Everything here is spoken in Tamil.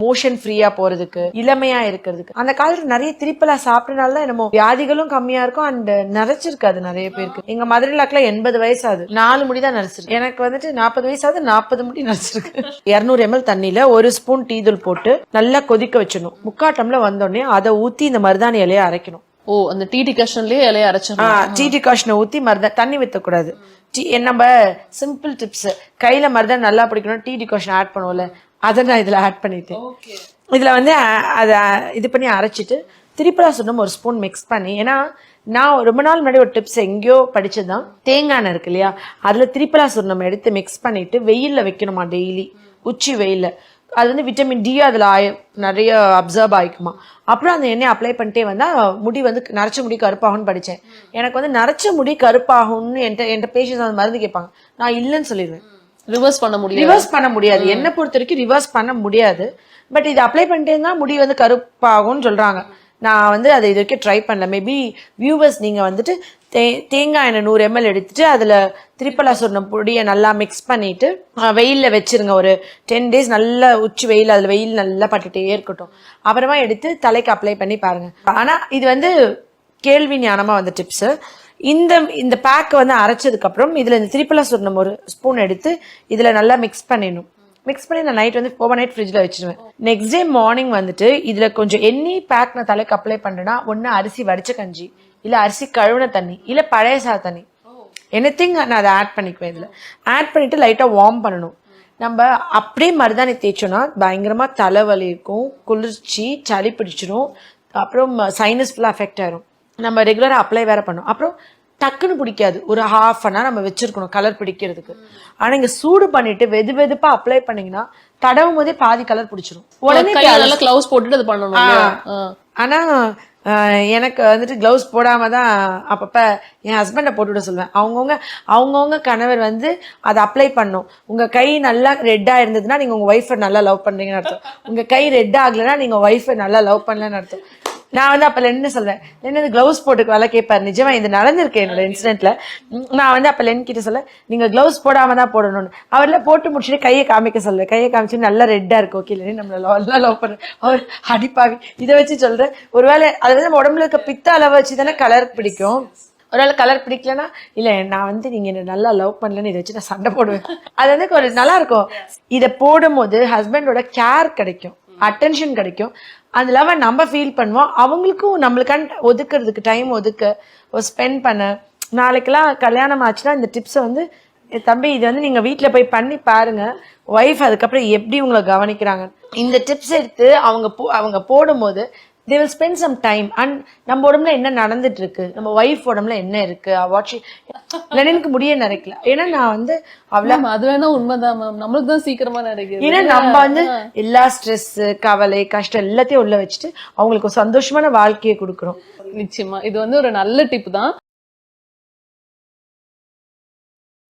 மோஷன் ஃப்ரீயா போறதுக்கு, இளமையா இருக்கிறதுக்கு. அந்த காலத்துல நிறைய திரிப்பலா சாப்பிட்டனால என்னமோ வியாதிகளும் கம்மியா இருக்கும் அண்ட் நிறைச்சிருக்காது நிறைய பேருக்கு. எங்க மதுரைலாக்குல 80 வயசு ஆகுது, 4 முடி தான் நிறைச்சிருக்கு. எனக்கு வந்துட்டு 40 வயசு ஆகுது, 40 முடி நிறைச்சிருக்கு. 200 ml தண்ணியில 1 ஸ்பூன் டீ தூள் போட்டு நல்லா கொதிக்க வச்சிடணும். 3/4 டம்ளர் வந்தோடனே அதை ஊத்தி இந்த மருதாணி இலையை அரைக்கணும். ஓ, அந்த டீ டிகாஷன்லயே இலைய அரைச்சிடணும். டீ டிகாஷனை ஊத்தி தண்ணி வித்தக்கூடாது. நம்ம சிம்பிள் டிப்ஸ், கையில மருதாணி நல்லா பிடிக்கணும், டீ டிகாஷன் ஆட் பண்ணுவோம்ல, அதை நான் இதுல ஆட் பண்ணிட்டேன். இதுல வந்து அதை இது பண்ணி அரைச்சிட்டு திரிபலா சுண்ணம் 1 ஸ்பூன் மிக்ஸ் பண்ணி, ஏன்னா நான் ரொம்ப நாள் முன்னாடி ஒரு டிப்ஸ் எங்கேயோ படிச்சதுதான், தேங்காய் எண்ணெய் இருக்கு இல்லையா, அதுல திரிபலா சுண்ணம் எடுத்து மிக்ஸ் பண்ணிட்டு வெயில்ல வைக்கணுமா டெய்லி, உச்சி வெயில்ல. அது வந்து விட்டமின் டி அதுல நிறைய அப்சர்வ் ஆயிக்குமா. அப்புறம் அந்த எண்ணெய் அப்ளை பண்ணிட்டே வந்தா முடி வந்து நரைச்ச முடி கருப்பாகும்னு படிச்சேன். எனக்கு வந்து நரைச்ச முடி கருப்பாகும்னு என்கிட்ட பேஷண்ட்ஸ் அந்த மருந்து கேட்பாங்க, நான் இல்லைன்னு சொல்லிடுவேன். ரிவர்ஸ் பண்ண முடியாது. என்ன பொறுத்த வரைக்கும் ரிவர்ஸ் பண்ண முடியாது. பட் இது அப்ளை பண்ணிட்டே இருந்தா முடி வந்து கருப்பாகும்னு சொல்றாங்க. நான் வந்து அதை இது வரைக்கும் ட்ரை பண்ணல. மேபி வியூவர்ஸ் நீங்க வந்துட்டு தேங்காய் எண்ணெய் 100 ml எடுத்துட்டு அதுல திரிபலா சுண்ணம் பொடியை நல்லா மிக்ஸ் பண்ணிட்டு வெயில்ல வச்சிருங்க. ஒரு 10 days நல்லா உச்சி வெயில், அதுல வெயில் நல்லா பட்டுட்டே இருக்கட்டும். அப்புறமா எடுத்து தலைக்கு அப்ளை பண்ணி பாருங்க. ஆனா இது வந்து கேள்வி ஞானமா வந்த டிப்ஸ். இந்த பேக் வந்து அரைச்சதுக்கு அப்புறம் இதுல இந்த திரிபலா சுண்ணம் 1 ஸ்பூன் எடுத்து இதுல நல்லா மிக்ஸ் பண்ணிடணும். மிக்ஸ் பண்ணி நான் நைட் வந்து ஓவர் நைட் ஃப்ரிட்ஜ்ல வச்சிருவேன். நெக்ஸ்ட் டே மார்னிங் வந்துட்டு இதுல கொஞ்சம் எனி பேக் நான் தலைக்கு அப்ளை பண்றேன்னா, ஒன்னு அரிசி வடிச்ச கஞ்சி, இல்ல அரிசி கழுவுன தண்ணி, இல்ல பழைய சாத தண்ணி, எனிதிங் நான் அதை ஆட் பண்ணிக்குவேன். இதுல ஆட் பண்ணிட்டு லைட்டா வார்ம் பண்ணணும். நம்ம அப்படியே மருதாணி தேய்ச்சோம்னா பயங்கரமா தலைவலி இருக்கும், குளிர்ச்சி, சளி பிடிச்சிடும், அப்புறம் சைனஸ் ஃபுல்லா அஃபெக்ட் ஆயிரும். நம்ம ரெகுலரா அப்ளை வேற பண்ணோம். அப்புறம் டக்குன்னு பிடிக்காது, ஒரு ½ an hour நம்ம வச்சிருக்கணும் கலர் பிடிக்கிறதுக்கு. ஆனா இங்க சூடு பண்ணிட்டு வெது வெதுப்பா அப்ளை பண்ணீங்கன்னா தடவும் போதே பாதி கலர் பிடிச்சிரும். உடனே கிளவுஸ் போட்டுட்டு அது பண்ணணும். ஆனா எனக்கு வந்துட்டு கிளவுஸ் போடாம தான் அப்பப்ப என் ஹஸ்பண்டை போட்டுவிட சொல்லுவேன். அவங்கவுங்க கணவர் வந்து அதை அப்ளை பண்ணும். உங்க கை நல்லா ரெட்டா இருந்ததுன்னா நீங்க உங்க ஒய்ஃபை நல்லா லவ் பண்றீங்கன்னு அர்த்தம். உங்க கை ரெட்டா ஆகலைன்னா நீங்க ஒய்ஃபை நல்லா லவ் பண்ணலன்னு அர்த்தம். நான் வந்து அப்ப லென்னு சொல்றேன், லென்னு கிளவுஸ் போட்டுக்கு வேலை கேட்பாரு. நிஜமா இது நடந்திருக்கு என்னோட இன்சிடென்ட்ல. நான் வந்து அப்ப லென் கிட்ட சொல்ல, நீங்க கிளவுஸ் போடாம தான் போடணும்னு. அவர்ல போட்டு முடிச்சுட்டு கையை காமிக்க சொல்றேன். கையை காமிச்சு நல்லா ரெட்டா இருக்கு, ஓகே இல்லைன்னு நம்மள லவ் பண்றேன். அவர் அடிப்பாவி இதை வச்சு சொல்றேன். ஒருவேளை அது வந்து நம்ம உடம்புல இருக்க பித்த அளவை வச்சுதானே கலர் பிடிக்கும். ஒருவேளை கலர் பிடிக்கலன்னா இல்ல நான் வந்து நீங்க என்ன நல்லா லவ் பண்ணலன்னு இதை வச்சு நான் சண்டை போடுவேன். அது வந்து ஒரு நல்லா இருக்கும். இதை போடும் போது ஹஸ்பண்டோட கேர் கிடைக்கும், அட்டென்ஷன் கிடைக்கும். அந்த லவ் நம்ம ஃபீல் பண்ணுவோம். அவங்களுக்கும் நம்மளுக்கான ஒதுக்குறதுக்கு டைம் ஸ்பெண்ட் பண்ண. நாளைக்கெல்லாம் கல்யாணம் ஆச்சுன்னா இந்த டிப்ஸை வந்து தம்பி இது வந்து நீங்க வீட்டுல போய் பண்ணி பாருங்க. ஒய்ஃப் அதுக்கப்புறம் எப்படி உங்களை கவனிக்கிறாங்க. இந்த டிப்ஸ் எடுத்து அவங்க போடும்போது they will spend some time. and நம்ம உடம்புல என்ன நடந்துட்டு இருக்கு, நம்ம ஒய்ஃப் உடம்புல என்ன இருக்கு, எனக்கு முடிய நிறைக்கல. ஏன்னா நான் வந்து அவ்வளவு அது வேணா உண்மைதான் மேம், நம்மளுக்கு தான் சீக்கிரமா நிறைக்குது. ஏன்னா நம்ம வந்து எல்லா ஸ்ட்ரெஸ், கவலை, கஷ்டம் எல்லாத்தையும் உள்ள வச்சுட்டு அவங்களுக்கு சந்தோஷமான வாழ்க்கையை கொடுக்குறோம். நிச்சயமா இது வந்து ஒரு நல்ல டிப் தான்.